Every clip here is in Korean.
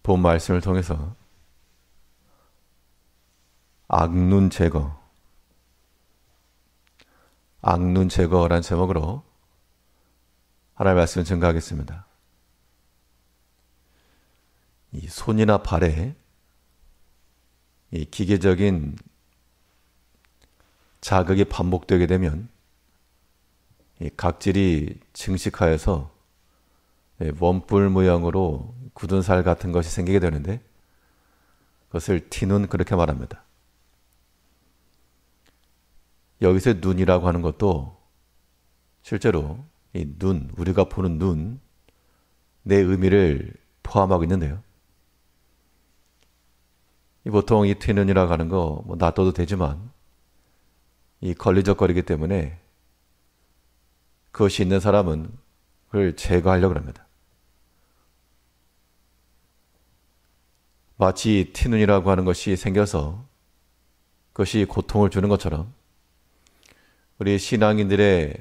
본 말씀을 통해서 악눈 제거, 악눈 제거라는 제목으로 하나님의 말씀을 증거하겠습니다. 이 손이나 발에 이 기계적인 자극이 반복되게 되면 이 각질이 증식하여서 원뿔 모양으로 굳은 살 같은 것이 생기게 되는데 그것을 티눈 그렇게 말합니다. 여기서 눈이라고 하는 것도 실제로 이 눈, 우리가 보는 눈, 내 의미를 포함하고 있는데요. 보통 이 티눈이라고 하는 거 놔둬도 되지만 이 걸리적거리기 때문에 그것이 있는 사람은 그걸 제거하려고 합니다. 마치 티눈이라고 하는 것이 생겨서 그것이 고통을 주는 것처럼 우리 신앙인들의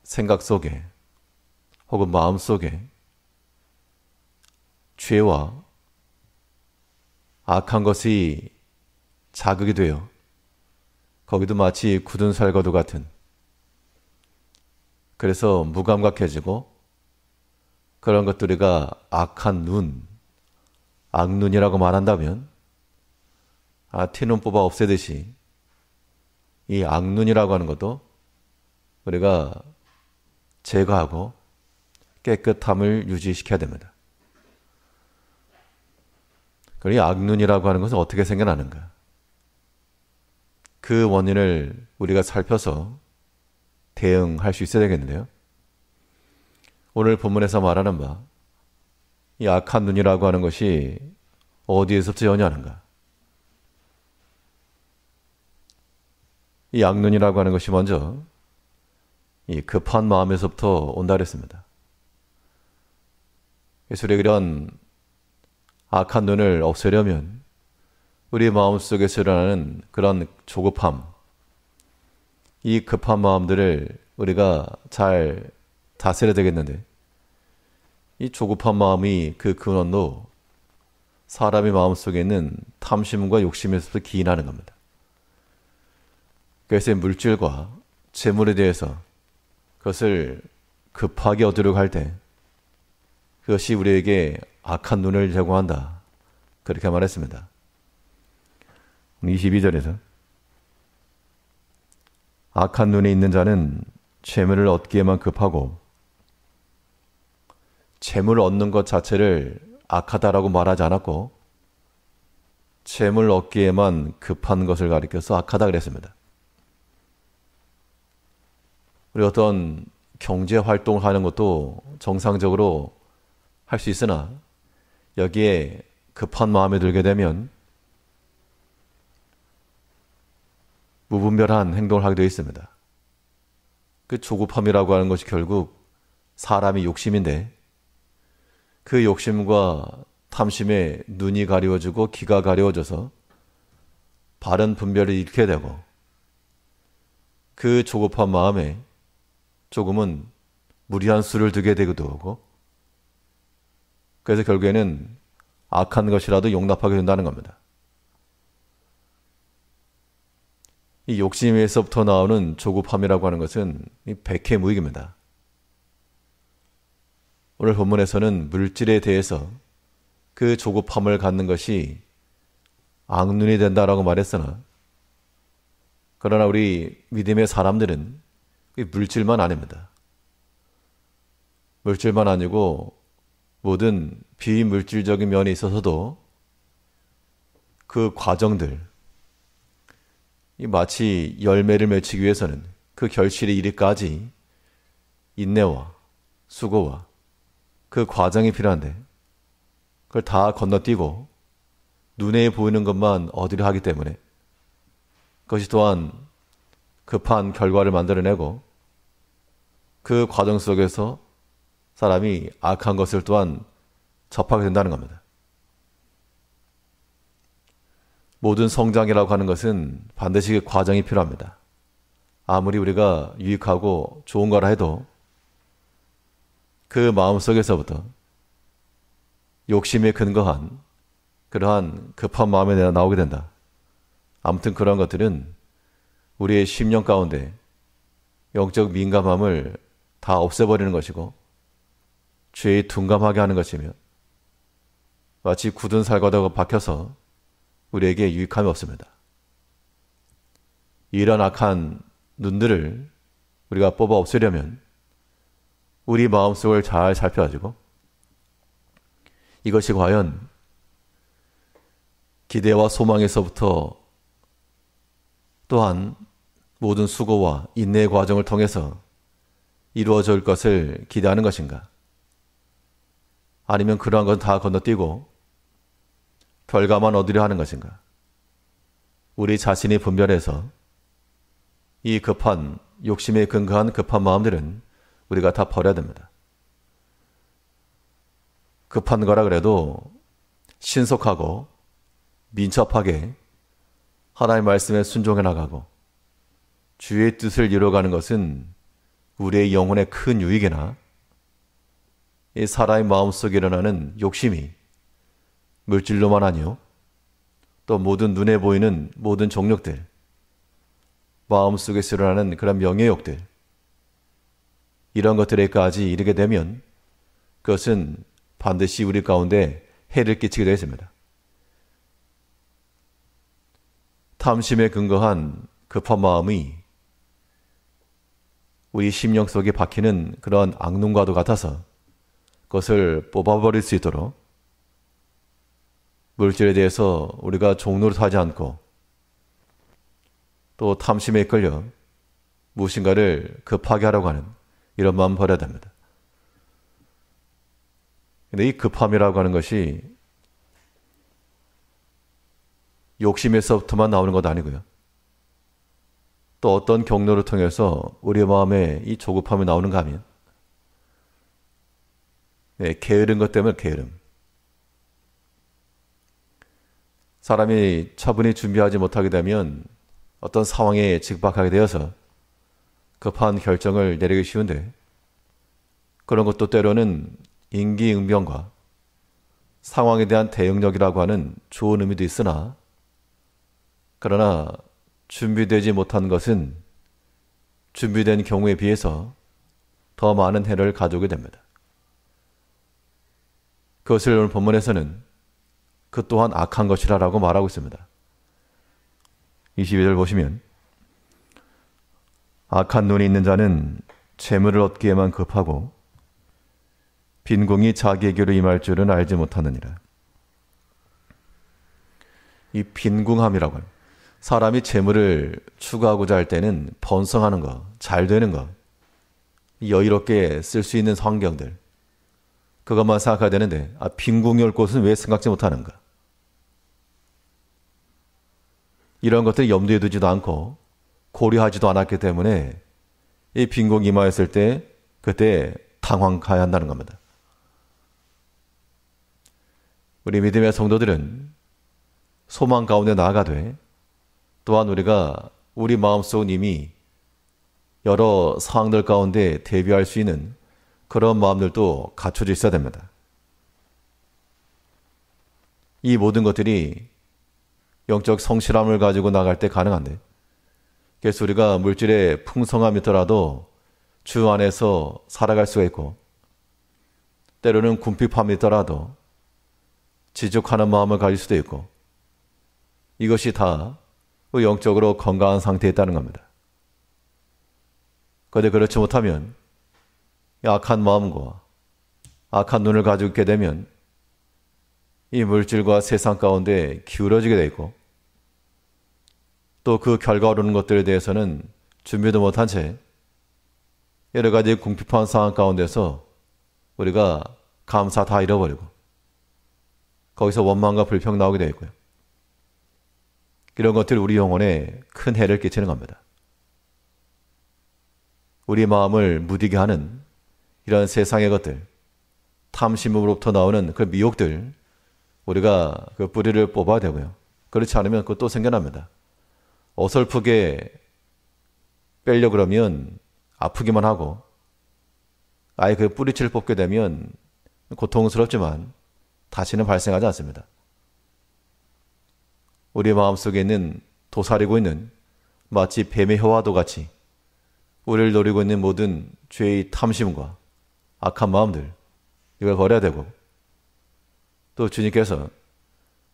생각 속에 혹은 마음 속에 죄와 악한 것이 자극이 되어 거기도 마치 굳은 살과도 같은, 그래서 무감각해지고 그런 것들이가 악한 눈, 악눈이라고 말한다면 티눈 뽑아 없애듯이 이 악눈이라고 하는 것도 우리가 제거하고 깨끗함을 유지시켜야 됩니다. 그럼 이 악눈이라고 하는 것은 어떻게 생겨나는가? 그 원인을 우리가 살펴서 대응할 수 있어야 되겠는데요. 오늘 본문에서 말하는 바, 이 악한 눈이라고 하는 것이 어디에서부터 연유하는가? 이 악눈이라고 하는 것이 먼저 이 급한 마음에서부터 온다 그랬습니다. 그래서 우리가 이런 악한 눈을 없애려면 우리 마음속에서 일어나는 그런 조급함, 이 급한 마음들을 우리가 잘 다스려야 되겠는데 이 조급한 마음이 그 근원도 사람의 마음속에 있는 탐심과 욕심에서부터 기인하는 겁니다. 그래서 물질과 재물에 대해서 그것을 급하게 얻으려고 할 때 그것이 우리에게 악한 눈을 제공한다. 그렇게 말했습니다. 22절에서 악한 눈이 있는 자는 재물을 얻기에만 급하고 재물을 얻는 것 자체를 악하다라고 말하지 않았고 재물 얻기에만 급한 것을 가리켜서 악하다 그랬습니다. 우리 어떤 경제 활동을 하는 것도 정상적으로 할 수 있으나 여기에 급한 마음이 들게 되면 무분별한 행동을 하게 되어 있습니다. 그 조급함이라고 하는 것이 결국 사람의 욕심인데 그 욕심과 탐심에 눈이 가리워지고 귀가 가리워져서 바른 분별을 잃게 되고 그 조급한 마음에 조금은 무리한 수를 두게 되기도 하고 그래서 결국에는 악한 것이라도 용납하게 된다는 겁니다. 이 욕심에서부터 나오는 조급함이라고 하는 것은 백해무익입니다. 오늘 본문에서는 물질에 대해서 그 조급함을 갖는 것이 악눈이 된다라고 말했으나 그러나 우리 믿음의 사람들은 물질만 아닙니다. 물질만 아니고 모든 비물질적인 면에 있어서도 그 과정들, 마치 열매를 맺히기 위해서는 그 결실에 이르기까지 인내와 수고와 그 과정이 필요한데 그걸 다 건너뛰고 눈에 보이는 것만 얻으려 하기 때문에 그것이 또한 급한 결과를 만들어내고 그 과정 속에서 사람이 악한 것을 또한 접하게 된다는 겁니다. 모든 성장이라고 하는 것은 반드시 그 과정이 필요합니다. 아무리 우리가 유익하고 좋은 거라 해도 그 마음속에서부터 욕심에 근거한 그러한 급한 마음에 나오게 된다. 아무튼 그런 것들은 우리의 심령 가운데 영적 민감함을 다 없애버리는 것이고 죄에 둔감하게 하는 것이며 마치 굳은 살과도 박혀서 우리에게 유익함이 없습니다. 이런 악한 눈들을 우리가 뽑아 없애려면 우리 마음속을 잘 살펴가지고 이것이 과연 기대와 소망에서부터 또한 모든 수고와 인내의 과정을 통해서 이루어질 것을 기대하는 것인가? 아니면 그러한 건 다 건너뛰고 결과만 얻으려 하는 것인가? 우리 자신이 분별해서 이 급한 욕심에 근거한 급한 마음들은 우리가 다 버려야 됩니다. 급한 거라 그래도 신속하고 민첩하게 하나님의 말씀에 순종해 나가고 주의 뜻을 이루어가는 것은 우리의 영혼에 큰 유익이나 이 사람의 마음속에 일어나는 욕심이 물질로만 아니요 또 모든 눈에 보이는 모든 정욕들 마음속에서 일어나는 그런 명예욕들 이런 것들에까지 이르게 되면 그것은 반드시 우리 가운데 해를 끼치게 되어 있습니다. 탐심에 근거한 급한 마음이 우리 심령 속에 박히는 그런 악눈과도 같아서 그것을 뽑아버릴 수 있도록 물질에 대해서 우리가 종노릇하지 않고 또 탐심에 이끌려 무엇인가를 급하게 하려고 하는 이런 마음 버려야 됩니다. 근데 이 급함이라고 하는 것이 욕심에서부터만 나오는 것 아니고요. 또 어떤 경로를 통해서 우리의 마음에 이 조급함이 나오는가 하면 게으른 것 때문에 게으름. 사람이 차분히 준비하지 못하게 되면 어떤 상황에 직박하게 되어서 급한 결정을 내리기 쉬운데 그런 것도 때로는 임기응변과 상황에 대한 대응력이라고 하는 좋은 의미도 있으나 그러나 준비되지 못한 것은 준비된 경우에 비해서 더 많은 해를 가져오게 됩니다. 그것을 오늘 본문에서는 그 또한 악한 것이라고 말하고 있습니다. 22절 보시면 악한 눈이 있는 자는 재물을 얻기에만 급하고 빈궁이 자기에게로 임할 줄은 알지 못하느니라. 이 빈궁함이라고 합니다. 사람이 재물을 추구하고자 할 때는 번성하는 것, 잘 되는 것, 여유롭게 쓸 수 있는 환경들 그것만 생각해야 되는데 빈궁이 올 곳은 왜 생각지 못하는가? 이런 것들을 염두에 두지도 않고 고려하지도 않았기 때문에 이 빈궁이 임하였을 때 그때 당황해야 한다는 겁니다. 우리 믿음의 성도들은 소망 가운데 나아가되 또한 우리가 우리 마음속은 이미 여러 상황들 가운데 대비할 수 있는 그런 마음들도 갖춰져 있어야 됩니다. 이 모든 것들이 영적 성실함을 가지고 나갈 때 가능한데 그래서 우리가 물질의 풍성함이 있더라도 주 안에서 살아갈 수가 있고 때로는 궁핍함이 있더라도 지족하는 마음을 가질 수도 있고 이것이 다 영적으로 건강한 상태에 있다는 겁니다. 그런데 그렇지 못하면 악한 마음과 악한 눈을 가지고 있게 되면 이 물질과 세상 가운데 기울어지게 되어 있고 또 그 결과 오르는 것들에 대해서는 준비도 못한 채 여러 가지 궁핍한 상황 가운데서 우리가 감사 다 잃어버리고 거기서 원망과 불평 나오게 되어 있고요. 이런 것들이 우리 영혼에 큰 해를 끼치는 겁니다. 우리 마음을 무디게 하는 이런 세상의 것들, 탐심으로부터 나오는 그 미혹들 우리가 그 뿌리를 뽑아야 되고요. 그렇지 않으면 그것도 생겨납니다. 어설프게 빼려고 그러면 아프기만 하고 아예 그 뿌리채를 뽑게 되면 고통스럽지만 다시는 발생하지 않습니다. 우리 마음속에 있는 도사리고 있는 마치 뱀의 혀와도 같이 우리를 노리고 있는 모든 죄의 탐심과 악한 마음들, 이걸 버려야 되고, 또 주님께서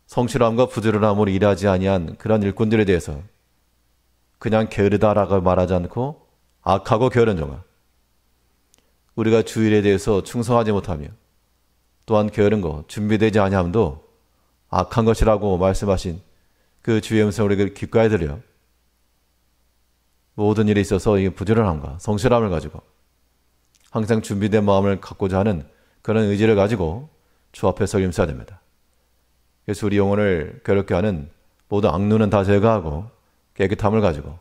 성실함과 부지런함으로 일하지 아니한 그런 일꾼들에 대해서 그냥 게으르다라고 말하지 않고 악하고 게으른 자가, 우리가 주일에 대해서 충성하지 못하며 또한 게으른 것, 준비되지 아니함도 악한 것이라고 말씀하신 그 주의 음성을 우리가 귓가에 들여 모든 일에 있어서 이 부지런함과 성실함을 가지고 항상 준비된 마음을 갖고자 하는 그런 의지를 가지고 주 앞에 서 임해야 됩니다. 그래서 우리 영혼을 괴롭게 하는 모든 악누는 다 제거하고 깨끗함을 가지고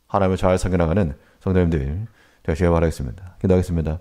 하나님을 잘 섬겨나가는 성도님들 되시길 바라겠습니다. 기도하겠습니다.